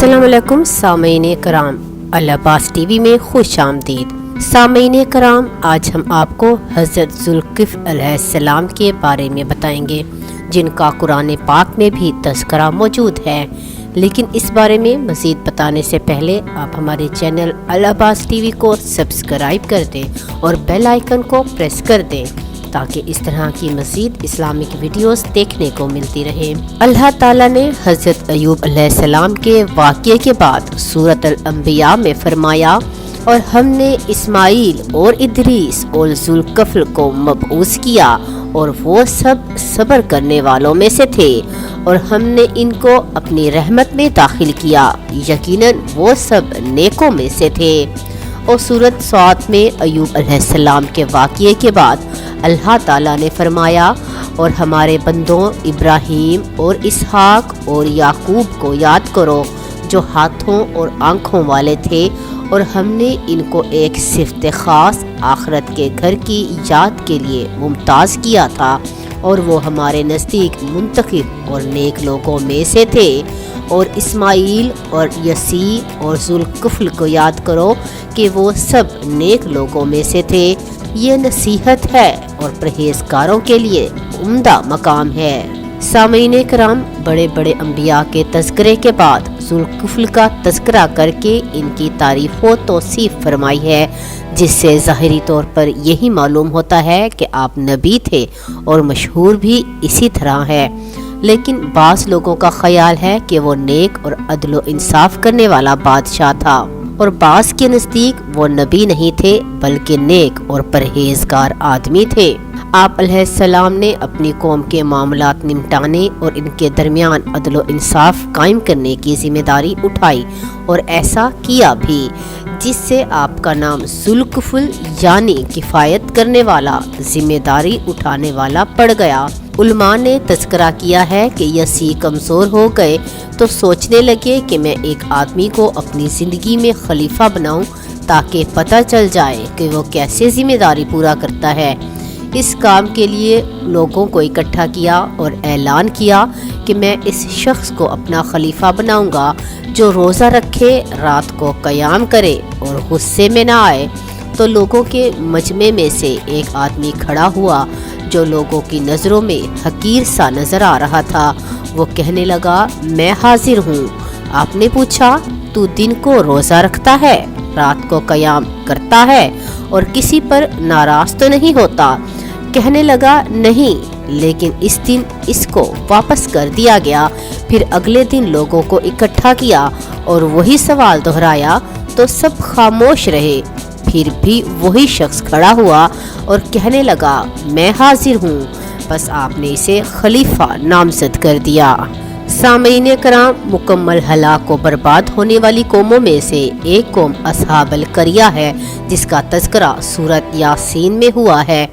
अस्सलाम वालेकुम सामीन कराम, अल अब्बास टीवी में खुश आमदीद। सामीन कराम, आज हम आपको हज़रत ज़ुल्किफ़्ल अलैहिस्सलाम के बारे में बताएंगे, जिनका कुरान पाक में भी तज़किरा मौजूद है। लेकिन इस बारे में मज़ीद बताने से पहले आप हमारे चैनल अल अब्बास टीवी को सब्सक्राइब कर दें और बेल आइकन को प्रेस कर दें, ताकि इस तरह की मज़ीद इस्लामिक वीडियोस देखने को मिलती रहे। अल्लाह ताला ने हज़रत अय्यूब अलैहिस्सलाम के वाक़ये के बाद सूरत अल अंबिया में फरमाया, और हमने इस्माइल और इदरीस और ज़ुल्किफ़्ल को मबऊस किया, और वो सब सब्र करने वालों में से थे, और हमने इनको अपनी रहमत में दाखिल किया, यकीनन वो सब नेकों में से थे। और सूरत सौद में अय्यूब अलैहिस्सलाम के वाक़ये के बाद अल्लाह ताला ने फरमाया, और हमारे बंदों इब्राहीम और इसहाक और याकूब को याद करो, जो हाथों और आँखों वाले थे, और हमने इनको एक सिफ़त ख़ास आखिरत के घर की याद के लिए मुमताज़ किया था, और वो हमारे नज़दीक मुंतखब और नेक लोगों में से थे। और इस्माइल और यसी और ज़ुल्किफ़्ल को याद करो कि वो सब नेक लोगों में से थे। ये नसीहत है और परहेज़गारों के लिए उम्दा मकाम है। सामीन कराम, बड़े बड़े अम्बिया के तज़किरे के बाद ज़ुल्किफ़्ल का तज़किरा करके इनकी तारीफ़ व तौसीफ़ फरमाई है, जिससे ज़ाहिरी तौर पर यही मालूम होता है कि आप नबी थे और मशहूर भी इसी तरह है। लेकिन बाज़ लोगों का ख़याल है कि वो नेक और अदल इंसाफ करने वाला बादशाह था, और बाज़ के नज़दीक वो नबी नहीं थे बल्कि नेक और परहेज़गार आदमी थे। आप अलैहिस्सलाम ने अपनी कौम के मामलात निपटाने और इनके दरमियान अदल इंसाफ कायम करने की ज़िम्मेदारी उठाई, और ऐसा किया भी, जिससे आपका नाम ज़ुल्किफ़्ल यानी किफ़ायत करने वाला, ज़िम्मेदारी उठाने वाला पड़ गया। उलमा ने तज़किरा किया है कि यसी कमज़ोर हो गए तो सोचने लगे कि मैं एक आदमी को अपनी ज़िंदगी में खलीफा बनाऊं, ताकि पता चल जाए कि वो कैसे ज़िम्मेदारी पूरा करता है। इस काम के लिए लोगों को इकट्ठा किया और ऐलान किया कि मैं इस शख्स को अपना खलीफा बनाऊंगा, जो रोज़ा रखे, रात को क़याम करे और गुस्से में ना आए। तो लोगों के मजमे में से एक आदमी खड़ा हुआ, जो लोगों की नज़रों में हकीर सा नज़र आ रहा था। वो कहने लगा, मैं हाजिर हूँ। आपने पूछा, तू दिन को रोज़ा रखता है, रात को क़याम करता है, और किसी पर नाराज़ तो नहीं होता? कहने लगा, नहीं, लेकिन इस दिन इसको वापस कर दिया गया। फिर अगले दिन लोगों को इकट्ठा किया और वही सवाल दोहराया, तो सब खामोश रहे। फिर भी वही शख्स खड़ा हुआ और कहने लगा, मैं हाजिर हूँ, बस आपने इसे खलीफा नामज़द कर दिया। सामीन कराम, मुकम्मल हलाक व बर्बाद होने वाली कौमों में से एक कौम अस्हाबुल क़रिया है, जिसका तज़किरा सूरत यासीन में हुआ है।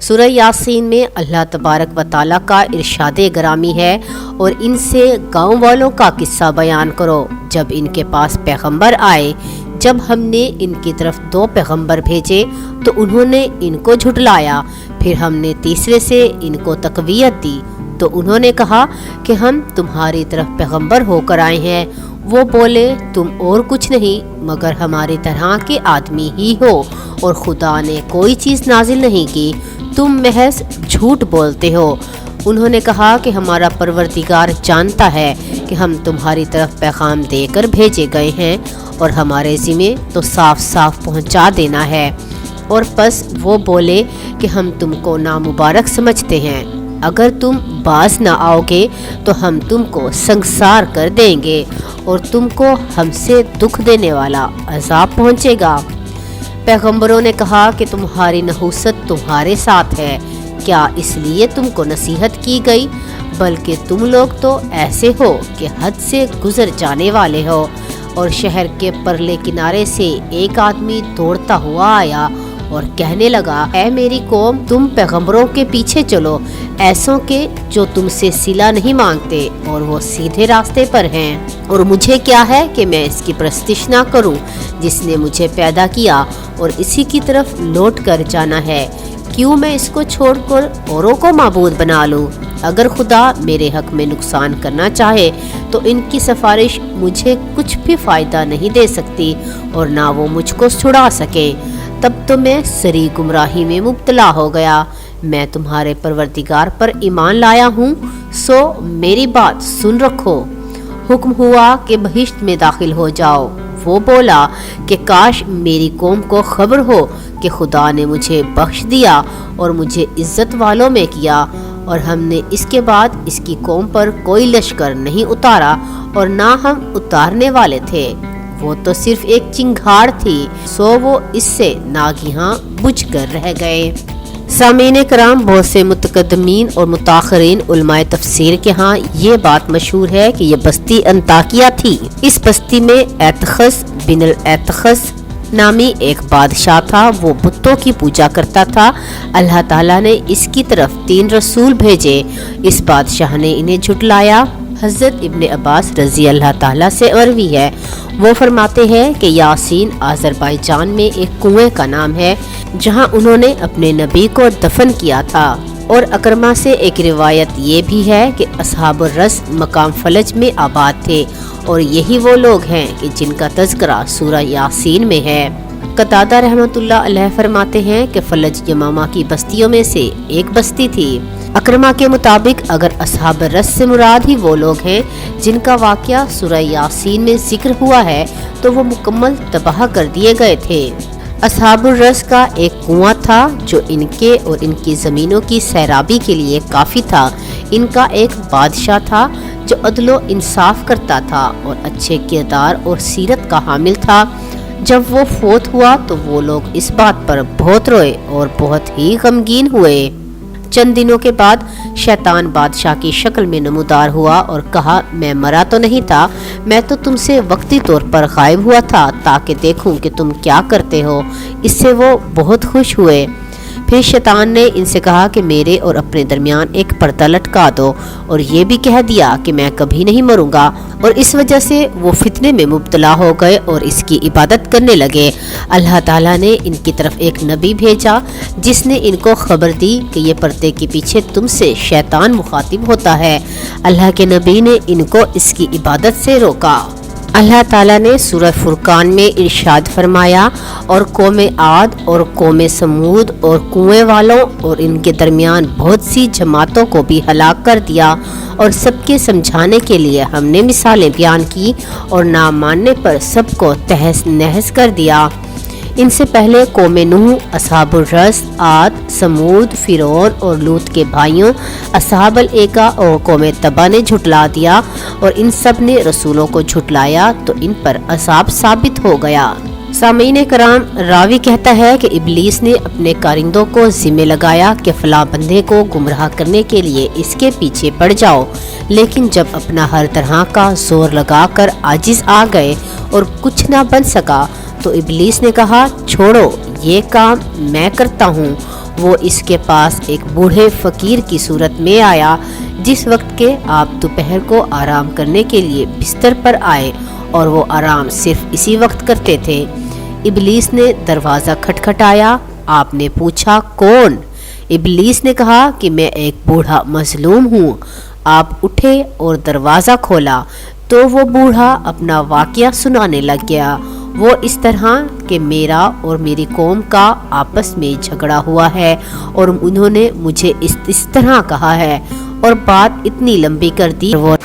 सूरह यासीन में अल्लाह तबारक व तआला का इरशाद ग्रामी है, और इनसे गाँव वालों का किस्सा बयान करो, जब इनके पास पैगंबर आए। जब हमने इनकी तरफ 2 पैगंबर भेजे तो उन्होंने इनको झुठलाया। फिर हमने तीसरे से इनको तक़वियत दी, तो उन्होंने कहा कि हम तुम्हारी तरफ पैगंबर होकर आए हैं। वो बोले, तुम और कुछ नहीं मगर हमारी तरह के आदमी ही हो, और खुदा ने कोई चीज़ नाजिल नहीं की, तुम महज झूठ बोलते हो। उन्होंने कहा कि हमारा परवरदिगार जानता है कि हम तुम्हारी तरफ पैगाम देकर भेजे गए हैं, और हमारे ज़िम्मे तो साफ साफ पहुंचा देना है। और बस वो बोले कि हम तुमको नामुबारक समझते हैं, अगर तुम बाज ना आओगे तो हम तुमको संसार कर देंगे, और तुमको हमसे दुख देने वाला अजाब पहुंचेगा। पैगंबरों ने कहा कि तुम्हारी नहुसत तुम्हारे साथ है, क्या इसलिए तुमको नसीहत की गई? बल्कि तुम लोग तो ऐसे हो कि हद से गुजर जाने वाले हो। और शहर के परले किनारे से एक आदमी दौड़ता हुआ आया और कहने लगा, ऐ मेरी कौम, तुम पैगंबरों के पीछे चलो, ऐसों के जो तुमसे सिला नहीं मांगते और वो सीधे रास्ते पर हैं। और मुझे क्या है कि मैं इसकी प्रस्तिश ना करूं, जिसने मुझे पैदा किया, और इसी की तरफ लौट कर जाना है। क्यों मैं इसको छोड़कर औरों को माबूद बना लूं? اگر خدا میرے حق میں نقصان کرنا چاہے تو ان کی سفارش مجھے کچھ بھی فائدہ نہیں دے سکتی اور نہ وہ مجھ کو چھڑا سکے۔ تب تو میں سری گمراہی میں مبتلا ہو گیا۔ میں تمہارے پروردگار پر ایمان لایا ہوں، سو میری بات سن رکھو۔ حکم ہوا کہ بہشت میں داخل ہو جاؤ۔ وہ بولا کہ کاش میری قوم کو خبر ہو کہ خدا نے مجھے بخش دیا اور مجھے عزت والوں میں کیا، اور ہم نے اس کے بعد اس کی قوم پر کوئی لشکر نہیں اتارا اور نہ ہم اتارنے والے تھے۔ وہ تو صرف ایک چنگھاڑ تھی، سو وہ اس سے ناگہاں بجھ کر رہ گئے۔ سامعین کرام، بہت سے متقدمین اور متاخرین علماء تفسیر کے ہاں یہ بات مشہور ہے کہ یہ بستی انطاکیہ تھی۔ اس بستی میں ایتخس بن الاعتخس نامی ایک بادشاہ تھا۔ وہ بتوں کی پوجا کرتا تھا۔ اللہ تعالیٰ نے اس کی طرف 3 رسول بھیجے۔ اس بادشاہ نے انہیں جھٹلایا۔ حضرت ابن عباس رضی اللہ تعالیٰ سے مروی ہے، وہ فرماتے ہیں کہ یاسین آذربائیجان میں ایک کنویں کا نام ہے جہاں انہوں نے اپنے نبی کو دفن کیا تھا۔ اور اکرما سے ایک روایت یہ بھی ہے کہ اصحاب الرس مقام فلج میں آباد تھے، اور یہی وہ لوگ ہیں کہ جن کا تذکرہ سورہ یاسین میں ہے۔ قتادہ رحمۃ اللہ علیہ فرماتے ہیں کہ فلج یمامہ کی بستیوں میں سے ایک بستی تھی۔ اکرما کے مطابق اگر اصحاب الرس سے مراد ہی وہ لوگ ہیں جن کا واقعہ سورہ یاسین میں ذکر ہوا ہے تو وہ مکمل تباہ کر دیے گئے تھے۔ اصحاب الرس کا ایک کنواں تھا جو ان کے اور ان کی زمینوں کی سیرابی کے لیے کافی تھا۔ ان کا ایک بادشاہ تھا جو عدل و انصاف کرتا تھا اور اچھے کردار اور سیرت کا حامل تھا۔ جب وہ فوت ہوا تو وہ لوگ اس بات پر بہت روئے اور بہت ہی غمگین ہوئے۔ چند دنوں کے بعد شیطان بادشاہ کی شکل میں نمودار ہوا اور کہا، میں مرا تو نہیں تھا، میں تو تم سے وقتی طور پر غائب ہوا تھا تاکہ دیکھوں کہ تم کیا کرتے ہو۔ اس سے وہ بہت خوش ہوئے۔ پھر شیطان نے ان سے کہا کہ میرے اور اپنے درمیان ایک پردہ لٹکا دو، اور یہ بھی کہہ دیا کہ میں کبھی نہیں مروں گا، اور اس وجہ سے وہ فتنے میں مبتلا ہو گئے اور اس کی عبادت کرنے لگے۔ اللہ تعالیٰ نے ان کی طرف ایک نبی بھیجا جس نے ان کو خبر دی کہ یہ پردے کے پیچھے تم سے شیطان مخاطب ہوتا ہے۔ اللہ کے نبی نے ان کو اس کی عبادت سے روکا۔ اللہ تعالیٰ نے سورہ فرقان میں ارشاد فرمایا، اور قوم عاد اور قوم سمود اور کنویں والوں اور ان کے درمیان بہت سی جماعتوں کو بھی ہلاک کر دیا، اور سب کے سمجھانے کے لیے ہم نے مثالیں بیان کی اور نہ ماننے پر سب کو تہس نہس کر دیا۔ ان سے پہلے قوم نوح، اصحاب الرس، عاد، سمود، فرعون اور لوط کے بھائیوں اصحاب الایکا اور قوم تبع نے جھٹلا دیا، اور ان سب نے رسولوں کو جھٹلایا تو ان پر عذاب ثابت ہو گیا۔ سامعین کرام، راوی کہتا ہے کہ ابلیس نے اپنے کارندوں کو ذمہ لگایا کہ فلاں بندے کو گمراہ کرنے کے لیے اس کے پیچھے پڑ جاؤ، لیکن جب اپنا ہر طرح کا زور لگا کر عاجز آ گئے اور کچھ نہ بن سکا تو ابلیس نے کہا، چھوڑو، یہ کام میں کرتا ہوں۔ وہ اس کے پاس ایک بوڑھے فقیر کی صورت میں آیا جس وقت کے آپ دوپہر کو آرام کرنے کے لیے بستر پر آئے، اور وہ آرام صرف اسی وقت کرتے تھے۔ ابلیس نے دروازہ کھٹکھٹایا۔ آپ نے پوچھا، کون؟ ابلیس نے کہا کہ میں ایک بوڑھا مظلوم ہوں۔ آپ اٹھے اور دروازہ کھولا تو وہ بوڑھا اپنا واقعہ سنانے لگ گیا۔ وہ اس طرح کہ میرا اور میری قوم کا آپس میں جھگڑا ہوا ہے اور انہوں نے مجھے اس طرح کہا ہے، اور بات اتنی لمبی کر دی۔ وہ